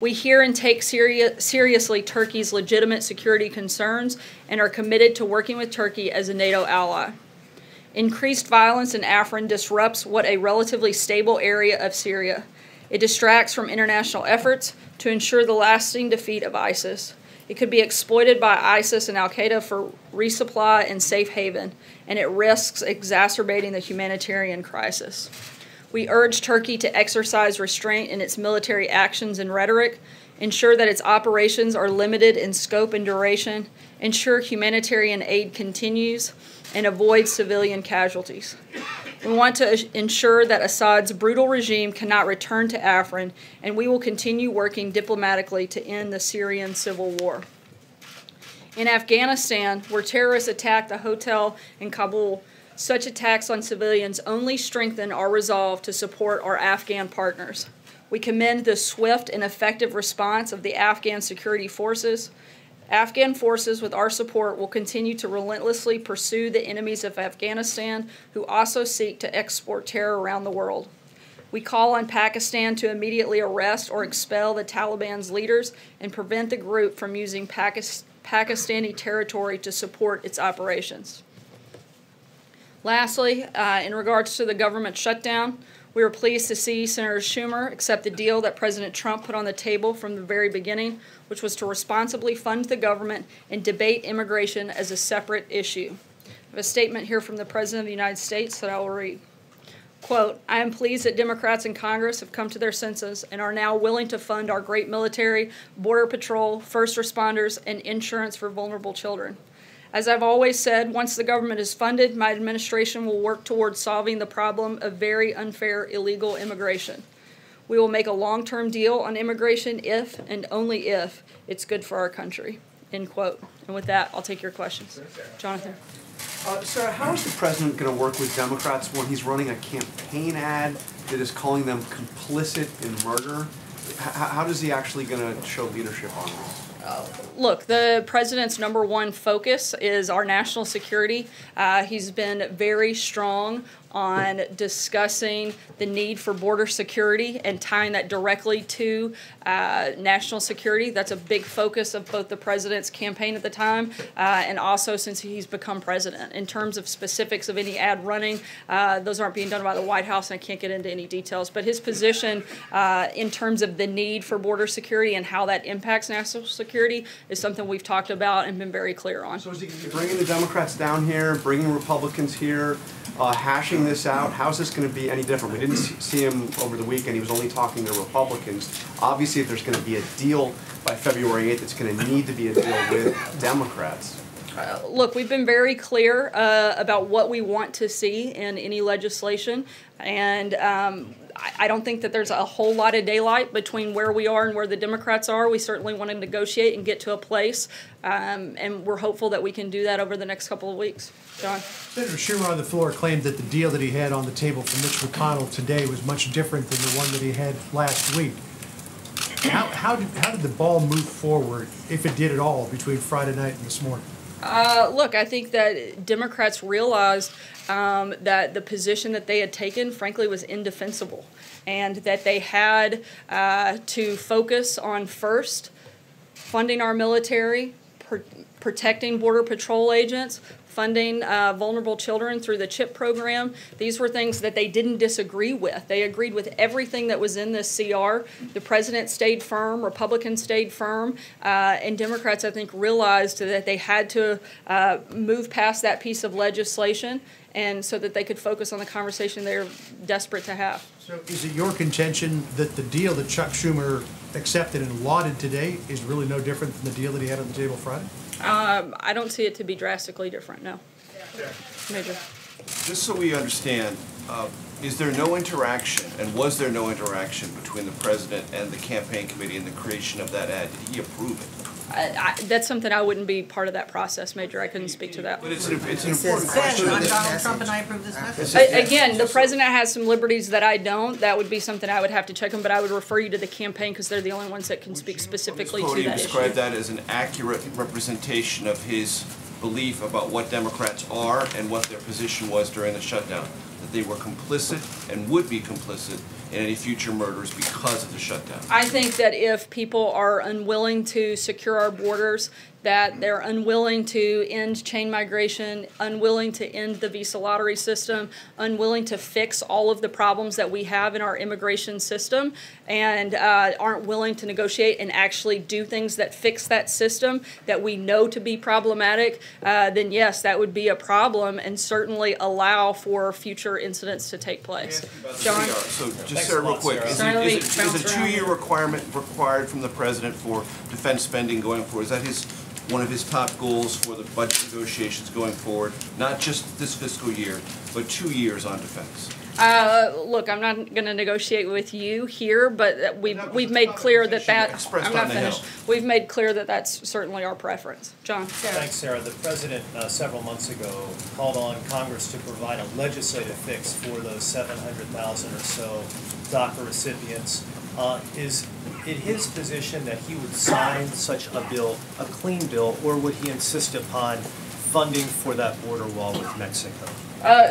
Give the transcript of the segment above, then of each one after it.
We hear and take seriously Turkey's legitimate security concerns and are committed to working with Turkey as a NATO ally. Increased violence in Afrin disrupts what a relatively stable area of Syria. It distracts from international efforts to ensure the lasting defeat of ISIS. It could be exploited by ISIS and al-Qaeda for resupply and safe haven, and it risks exacerbating the humanitarian crisis. We urge Turkey to exercise restraint in its military actions and rhetoric, ensure that its operations are limited in scope and duration, ensure humanitarian aid continues, and avoid civilian casualties. We want to ensure that Assad's brutal regime cannot return to Afrin, and we will continue working diplomatically to end the Syrian civil war. In Afghanistan, where terrorists attacked a hotel in Kabul, such attacks on civilians only strengthen our resolve to support our Afghan partners. We commend the swift and effective response of the Afghan security forces. Afghan forces, with our support, will continue to relentlessly pursue the enemies of Afghanistan who also seek to export terror around the world. We call on Pakistan to immediately arrest or expel the Taliban's leaders and prevent the group from using Pakistani territory to support its operations. Lastly, in regards to the government shutdown, we were pleased to see Senator Schumer accept the deal that President Trump put on the table from the very beginning, which was to responsibly fund the government and debate immigration as a separate issue. I have a statement here from the President of the United States that I will read. Quote, "I am pleased that Democrats in Congress have come to their senses and are now willing to fund our great military, border patrol, first responders, and insurance for vulnerable children. As I've always said, once the government is funded, my administration will work towards solving the problem of very unfair illegal immigration. We will make a long-term deal on immigration if and only if it's good for our country." End quote. And with that, I'll take your questions. Jonathan. Sarah, how is the president going to work with Democrats when he's running a campaign ad that is calling them complicit in murder? How is he actually going to show leadership on this? Look, the president's #1 focus is our national security. He's been very strong on discussing the need for border security and tying that directly to national security. That's a big focus of both the president's campaign at the time and also since he's become president. In terms of specifics of any ad running, those aren't being done by the White House, and I can't get into any details. But his position in terms of the need for border security and how that impacts national security is something we've talked about and been very clear on. So is he bringing the Democrats down here, bringing Republicans here, hashing this out? How's this going to be any different? We didn't see him over the weekend. He was only talking to Republicans. Obviously, if there's going to be a deal by February 8th, it's going to need to be a deal with Democrats. Look, we've been very clear about what we want to see in any legislation, and I don't think that there's a whole lot of daylight between where we are and where the Democrats are. We certainly want to negotiate and get to a place, and we're hopeful that we can do that over the next couple of weeks. John? Senator Schumer on the floor claimed that the deal that he had on the table for Mitch McConnell today was much different than the one that he had last week. How did the ball move forward, if it did at all, between Friday night and this morning? Look, I think that Democrats realized that the position that they had taken, frankly, was indefensible, and that they had to focus on first funding our military, protecting Border Patrol agents, funding vulnerable children through the CHIP program. These were things that they didn't disagree with. They agreed with everything that was in this CR. The president stayed firm, Republicans stayed firm, and Democrats, I think, realized that they had to move past that piece of legislation and so that they could focus on the conversation they're desperate to have. So is it your contention that the deal that Chuck Schumer accepted and lauded today is really no different than the deal that he had on the table Friday? I don't see it to be drastically different, no. Major. Just so we understand, is there no interaction, and was there no interaction between the president and the campaign committee in the creation of that ad? Did he approve it? That's something I wouldn't be part of that process, Major. I couldn't speak to that. But it's an important question. Donald Trump and I approve this message. Again, the president has some liberties that I don't. That would be something I would have to check on, but I would refer you to the campaign because they're the only ones that can speak specifically to that issue. Describe that as an accurate representation of his belief about what Democrats are and what their position was during the shutdown, that they were complicit and would be complicit in any future murders because of the shutdown? I think that if people are unwilling to secure our borders, that they're unwilling to end chain migration, unwilling to end the visa lottery system, unwilling to fix all of the problems that we have in our immigration system, and aren't willing to negotiate and actually do things that fix that system that we know to be problematic, then yes, that would be a problem and certainly allow for future incidents to take place. John? So just Sarah, real quick, is a 2-year requirement required from the president for defense spending going forward? Is that one of his top goals for the budget negotiations going forward, not just this fiscal year, but 2 years on defense? Look, I'm not going to negotiate with you here, but we've made clear that I'm not finished. We've made clear that that's certainly our preference. John. Thanks, Sarah. The president several months ago called on Congress to provide a legislative fix for those 700,000 or so DACA recipients. Is it his position that he would sign such a bill, a clean bill, or would he insist upon funding for that border wall with Mexico?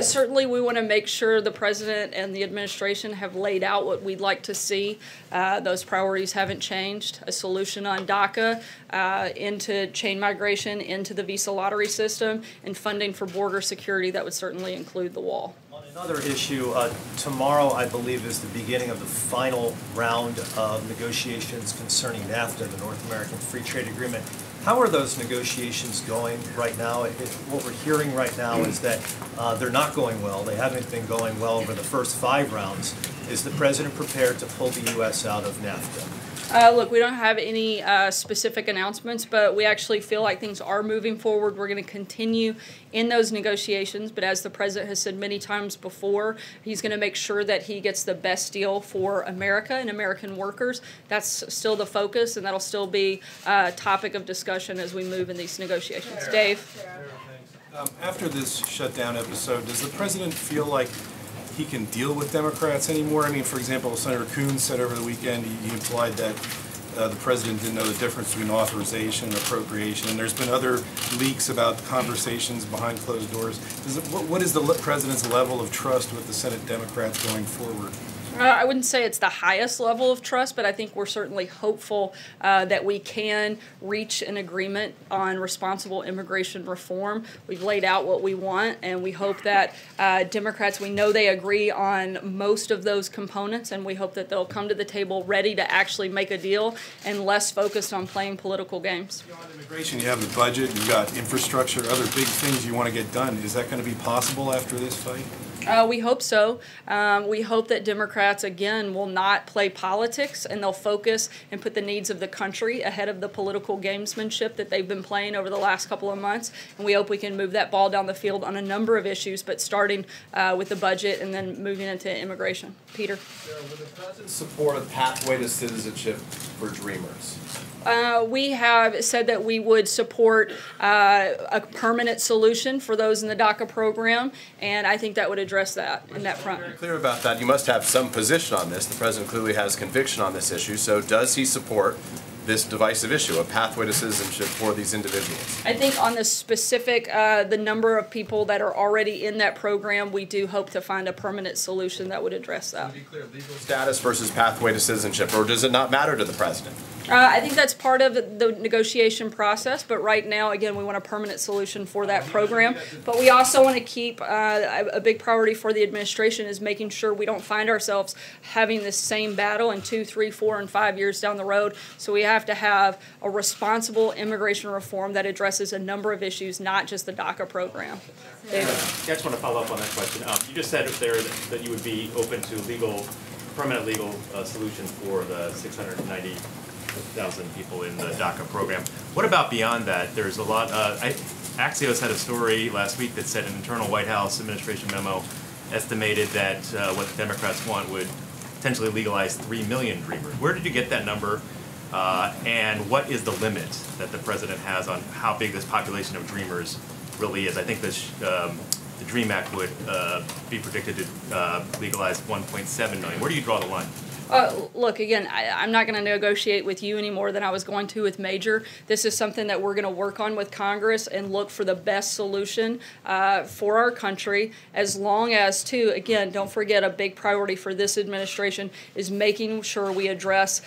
Certainly, we want to make sure the president and the administration have laid out what we'd like to see. Those priorities haven't changed. A solution on DACA, into chain migration, into the visa lottery system, and funding for border security that would certainly include the wall. On another issue, tomorrow, I believe, is the beginning of the final round of negotiations concerning NAFTA, the North American Free Trade Agreement. How are those negotiations going right now? What we're hearing right now is that they're not going well. They haven't been going well over the first 5 rounds. Is the president prepared to pull the U.S. out of NAFTA? Look, we don't have any specific announcements, but we actually feel like things are moving forward. We're going to continue in those negotiations, but as the president has said many times before, he's going to make sure that he gets the best deal for America and American workers. That's still the focus, and that'll still be a topic of discussion as we move in these negotiations. Dave? After this shutdown episode, does the president feel like he can deal with Democrats anymore? I mean, for example, Senator Coons said over the weekend, he implied that the president didn't know the difference between authorization and appropriation, and there's been other leaks about conversations behind closed doors. What is the president's level of trust with the Senate Democrats going forward? I wouldn't say it's the highest level of trust, but I think we're certainly hopeful that we can reach an agreement on responsible immigration reform. We've laid out what we want, and we hope that Democrats, we know they agree on most of those components, and we hope that they'll come to the table ready to actually make a deal and less focused on playing political games. On immigration, you have the budget, you've got infrastructure, other big things you want to get done. Is that going to be possible after this fight? We hope so. We hope that Democrats, again, will not play politics, and they'll focus and put the needs of the country ahead of the political gamesmanship that they've been playing over the last couple of months. And we hope we can move that ball down the field on a number of issues, but starting with the budget and then moving into immigration. Peter? Sarah, would the president support a pathway to citizenship for Dreamers? We have said that we would support a permanent solution for those in the DACA program, and I think that would address that in that front. Very clear about that. You must have some position on this. The president clearly has conviction on this issue. So does he support this divisive issue, a pathway to citizenship for these individuals? I think on the specific, the number of people that are already in that program, we do hope to find a permanent solution that would address that. To be clear, legal status versus pathway to citizenship, or does it not matter to the president? I think that's part of the negotiation process, but right now, again, we want a permanent solution for that program. But we also want to keep a big priority for the administration is making sure we don't find ourselves having this same battle in 2, 3, 4, and 5 years down the road. So we have to have a responsible immigration reform that addresses a number of issues, not just the DACA program. David? I just want to follow up on that question. You just said there that you would be open to permanent legal solution for the 690,000 people in the DACA program. What about beyond that? There's a lot. Axios had a story last week that said an internal White House administration memo estimated that what the Democrats want would potentially legalize 3 million Dreamers. Where did you get that number? And what is the limit that the president has on how big this population of Dreamers really is? I think the DREAM Act would be predicted to legalize 1.7 million. Where do you draw the line? Look, again, I'm not going to negotiate with you any more than I was going to with Major. This is something that we're going to work on with Congress and look for the best solution for our country, as long as, too, again, don't forget, a big priority for this administration is making sure we address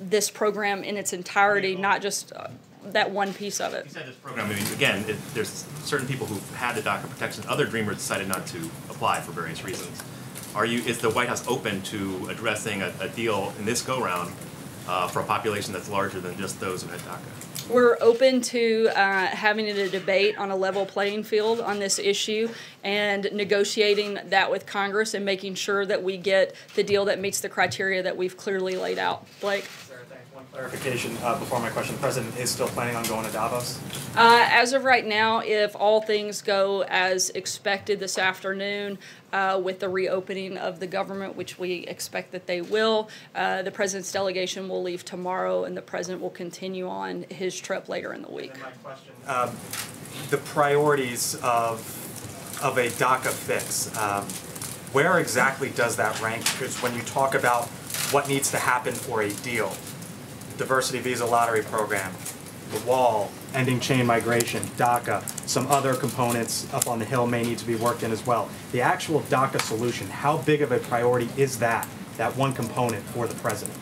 this program in its entirety, not just that one piece of it. You said this program, I mean, again, there's certain people who've had the DACA protection, other Dreamers decided not to apply for various reasons. Is the White House open to addressing a deal in this go-round for a population that's larger than just those who had DACA? We're open to having a debate on a level playing field on this issue and negotiating that with Congress and making sure that we get the deal that meets the criteria that we've clearly laid out. Blake? One clarification before my question. The President is still planning on going to Davos? As of right now, if all things go as expected this afternoon with the reopening of the government, which we expect that they will, the President's delegation will leave tomorrow and the President will continue on his trip later in the week. And then my question, the priorities of a DACA fix, where exactly does that rank? Because when you talk about what needs to happen for a deal, diversity visa lottery program, the wall, ending chain migration, DACA, some other components up on the Hill may need to be worked in as well. The actual DACA solution, how big of a priority is that one component for the President?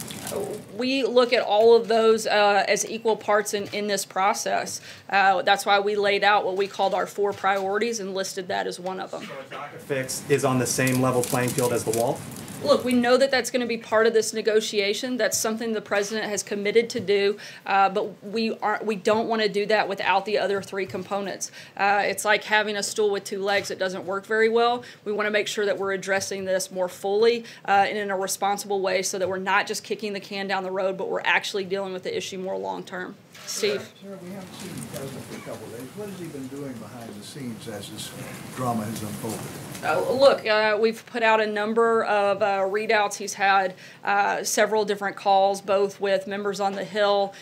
We look at all of those as equal parts in this process. That's why we laid out what we called our 4 priorities and listed that as one of them. So a DACA fix is on the same level playing field as the wall? Look, we know that that's going to be part of this negotiation. That's something the President has committed to do, but we don't want to do that without the other 3 components. It's like having a stool with 2 legs. It doesn't work very well. We want to make sure that we're addressing this more fully and in a responsible way so that we're not just kicking the can down the road, but we're actually dealing with the issue more long term. Steve? Sir, we haven't seen the President for a couple of days. What has he been doing behind the scenes as this drama has unfolded? Look, we've put out a number of readouts. He's had several different calls, both with members on the Hill.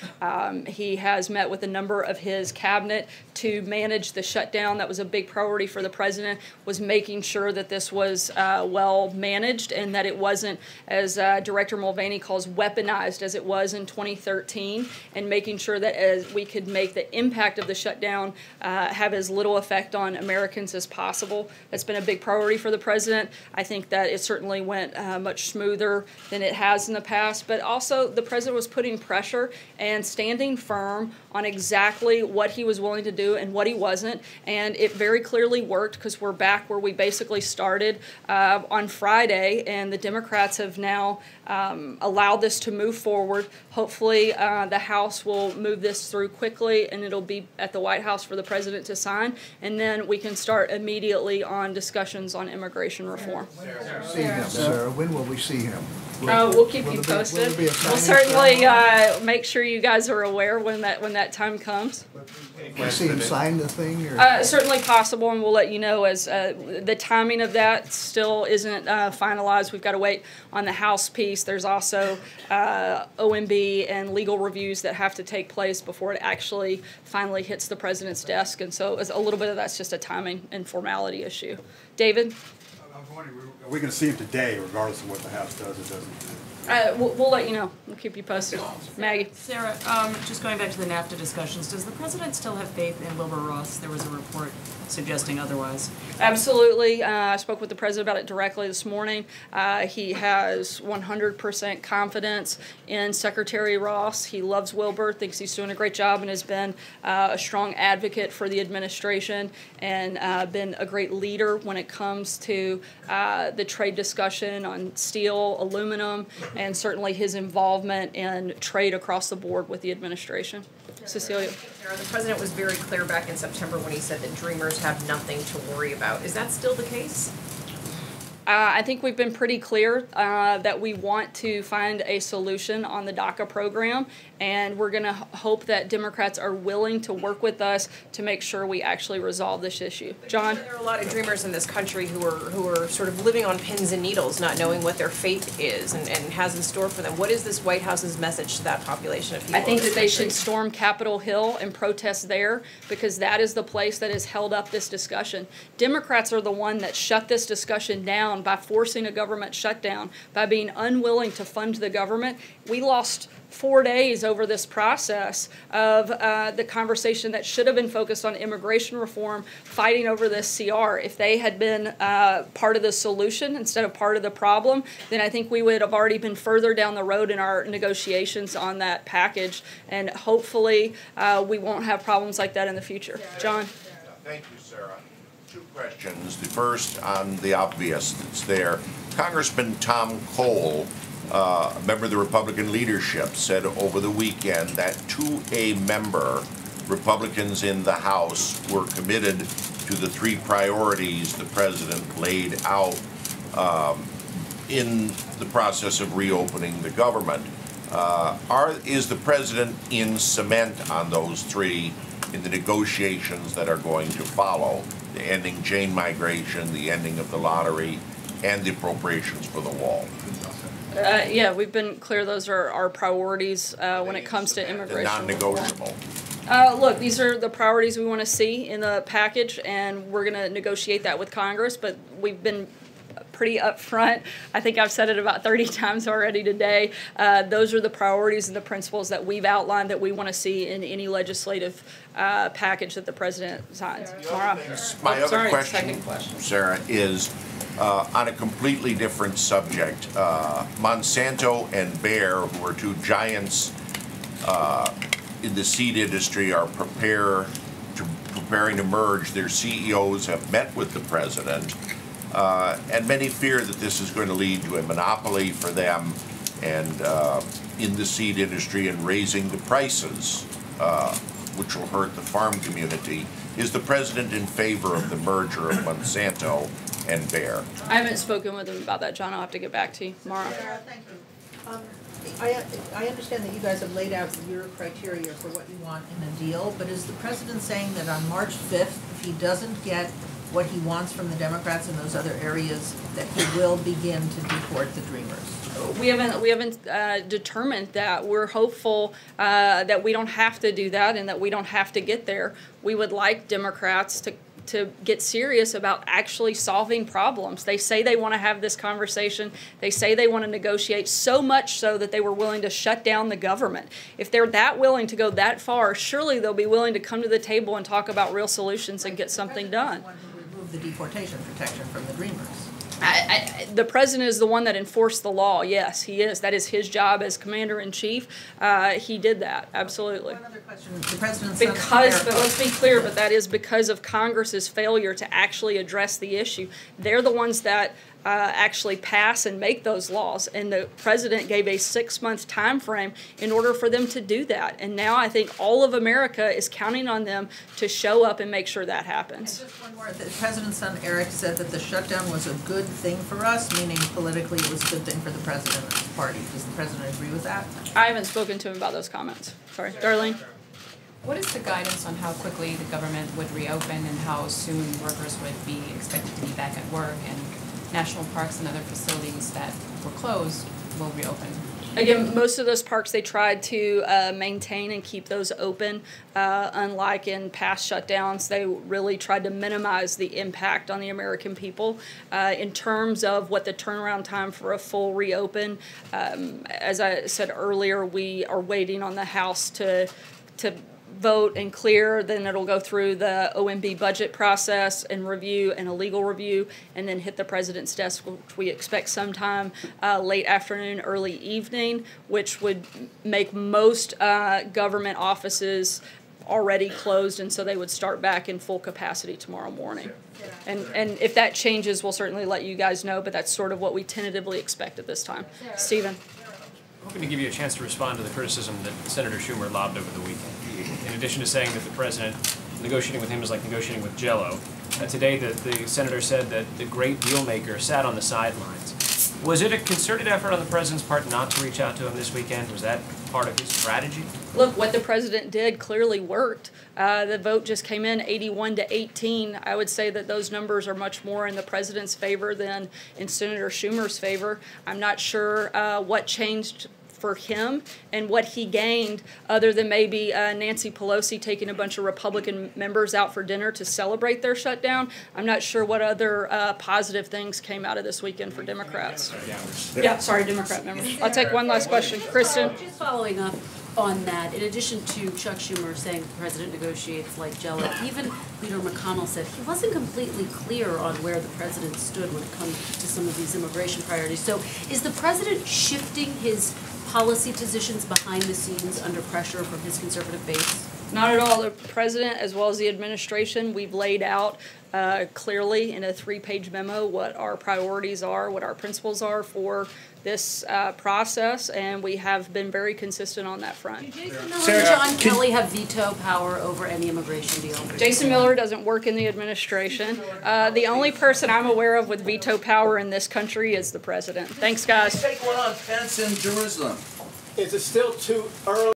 He has met with a number of his cabinet to manage the shutdown. That was a big priority for the President, was making sure that this was well managed and that it wasn't, as Director Mulvaney calls, weaponized as it was in 2013, and making sure that as we could make the impact of the shutdown have as little effect on Americans as possible. That's been a big priority for the President. I think that it certainly went much smoother than it has in the past, but also the President was putting pressure and standing firm on exactly what he was willing to do and what he wasn't, and it very clearly worked because we're back where we basically started on Friday, and the Democrats have now allowed this to move forward. Hopefully the House will move this through quickly and it'll be at the White House for the President to sign, and then we can start immediately on discussions on immigration reform. See him, Sarah. When will we see him? We'll keep you posted. We'll certainly make sure you guys are aware when that time comes. Will we see him sign the thing? Or? Certainly possible, and we'll let you know as the timing of that still isn't finalized. We've got to wait on the House piece. There's also OMB and legal reviews that have to take place before it actually finally hits the President's desk, and so a little bit of that's just a timing and formality issue. David? I was wondering, are we going to see him today, regardless of what the House does or doesn't? We'll let you know. We'll keep you posted. Maggie? Sarah, just going back to the NAFTA discussions, does the President still have faith in Wilbur Ross? There was a report suggesting otherwise. Absolutely. I spoke with the President about it directly this morning. He has 100% confidence in Secretary Ross. He loves Wilbur, thinks he's doing a great job, and has been a strong advocate for the administration and been a great leader when it comes to the trade discussion on steel, aluminum, and certainly his involvement in trade across the board with the administration. Cecilia. Sarah, the President was very clear back in September when he said that Dreamers have nothing to worry about. Is that still the case? I think we've been pretty clear that we want to find a solution on the DACA program, and we're going to hope that Democrats are willing to work with us to make sure we actually resolve this issue. John? There are a lot of Dreamers in this country who are sort of living on pins and needles, not knowing what their fate is and has in store for them. What is this White House's message to that population of people? I think that they should storm Capitol Hill and protest there, because that is the place that has held up this discussion. Democrats are the one that shut this discussion down down by forcing a government shutdown, by being unwilling to fund the government. We lost 4 days over this process of the conversation that should have been focused on immigration reform, fighting over this CR. If they had been part of the solution instead of part of the problem, then I think we would have already been further down the road in our negotiations on that package, and hopefully we won't have problems like that in the future. John? Thank you, Sarah. 2 questions. The first on the obvious that's there. Congressman Tom Cole, a member of the Republican leadership, said over the weekend that to a member, Republicans in the House were committed to the 3 priorities the president laid out in the process of reopening the government. Is the president in cement on those 3 in the negotiations that are going to follow? The ending chain migration, the ending of the lottery, and the appropriations for the wall. Yeah, we've been clear those are our priorities when it comes to immigration. Non-negotiable. Look, these are the priorities we want to see in the package, and we're going to negotiate that with Congress, but we've been pretty upfront. I think I've said it about 30 times already today. Those are the priorities and the principles that we've outlined that we want to see in any legislative package that the president signs. My other question, Sarah, is on a completely different subject. Monsanto and Bayer, who are 2 giants in the seed industry, are preparing to merge. Their CEOs have met with the president, and many fear that this is going to lead to a monopoly for them and in the seed industry and raising the prices, which will hurt the farm community. Is the president in favor of the merger of Monsanto and Bayer? I haven't spoken with him about that, John. I'll have to get back to you tomorrow. Thank you. I understand that you guys have laid out your criteria for what you want in a deal, but is the president saying that on March 5th, if he doesn't get what he wants from the Democrats in those other areas, that he will begin to deport the Dreamers? We haven't determined that. We're hopeful that we don't have to do that and that we don't have to get there. We would like Democrats to get serious about actually solving problems. They say they want to have this conversation. They say they want to negotiate, so much so that they were willing to shut down the government. If they're that willing to go that far, surely they'll be willing to come to the table and talk about real solutions and get something done. Remove the deportation protection from the Dreamers. The president is the one that enforced the law. Yes, he is. That is his job as commander-in-chief. He did that, absolutely. One other question. The president but let's be clear, but that is because of Congress's failure to actually address the issue. They're the ones that actually pass and make those laws, and the president gave a 6-month time frame in order for them to do that. And now I think all of America is counting on them to show up and make sure that happens. And just one more. The president's son Eric said that the shutdown was a good thing for us, meaning politically it was a good thing for the president and his party. Does the president agree with that? I haven't spoken to him about those comments. Sorry, Darlene. What is the guidance on how quickly the government would reopen and how soon workers would be expected to be back at work, and national parks and other facilities that were closed will reopen? Again, most of those parks, they tried to maintain and keep those open. Unlike in past shutdowns, they really tried to minimize the impact on the American people. In terms of what the turnaround time for a full reopen, as I said earlier, we are waiting on the House to vote and clear. Then it'll go through the OMB budget process and review and a legal review, and then hit the president's desk, which we expect sometime late afternoon, early evening, which would make most government offices already closed, and so they would start back in full capacity tomorrow morning. And if that changes, we'll certainly let you guys know, but that's sort of what we tentatively expect at this time. Stephen. I'm hoping to give you a chance to respond to the criticism that Senator Schumer lobbed over the weekend. In addition to saying that the president negotiating with him is like negotiating with Jell-O, today the senator said that the great deal maker sat on the sidelines. Was it a concerted effort on the president's part not to reach out to him this weekend? Was that part of his strategy? Look, what the president did clearly worked. The vote just came in 81-18. I would say that those numbers are much more in the president's favor than in Senator Schumer's favor. I'm not sure what changed for him and what he gained, other than maybe Nancy Pelosi taking a bunch of Republican members out for dinner to celebrate their shutdown. I'm not sure what other positive things came out of this weekend for Democrats. Yeah, sorry, Democrat members. I'll take one last question. Kristen? Just following up on that, in addition to Chuck Schumer saying the president negotiates like Jell-O, even Leader McConnell said he wasn't completely clear on where the president stood when it comes to some of these immigration priorities. So is the president shifting his policy positions behind the scenes under pressure from his conservative base? Not at all. The president, as well as the administration, we've laid out clearly in a 3-page memo what our priorities are, what our principles are for this process, and we have been very consistent on that front. Do Jason Miller and John Kelly have veto power over any immigration deal? Jason Miller doesn't work in the administration. The only person I'm aware of with veto power in this country is the president. Thanks, guys. Take one on Pence in Jerusalem. Is it still too early?